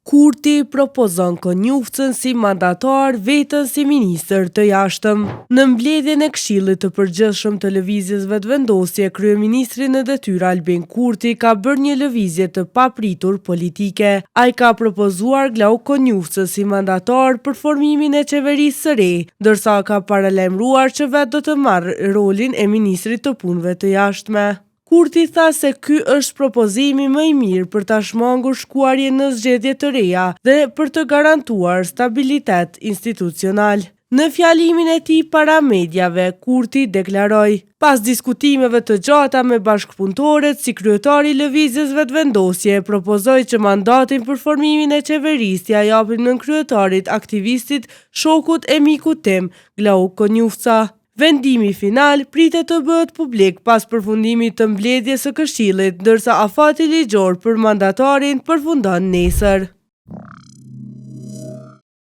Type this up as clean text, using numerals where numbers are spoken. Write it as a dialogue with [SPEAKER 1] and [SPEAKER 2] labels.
[SPEAKER 1] Kurti propozon Konjufcën si mandatar, vetën si ministër të jashtëm. Në mbledhjen e Këshillit të Përgjithshëm të Lëvizjes Vetëvendosje, kryeministri në detyrë Albin Kurti ka bërë një lëvizje të papritur politike. Ai ka propozuar Glauk Konjufcën si mandatar për formimin e qeverisë së re, ndërsa ka paralajmëruar që vetë do të marrë rolin e ministrit të punëve të jashtme. Kurti tha se ky është propozimi më i mirë për ta shmangur shkuarjen në zgjedhje të reja dhe për të garantuar stabilitet institucional. Në fjalimin e tij para mediave, Kurti deklaroi: "Pas diskutimeve të gjata me bashkëpunëtorët, si kryetari i Lëvizjes Vetëvendosje, propozoi që mandatin për formimin e qeverisë ja japim nënkryetarit, aktivistit, shokut e mikut tim, Glauk Konjufca. Vendimi final pritet të bëhet publik pas përfundimit të mbledhjes së Këshillit, ndërsa afati ligjor për mandatarin përfundon nesër."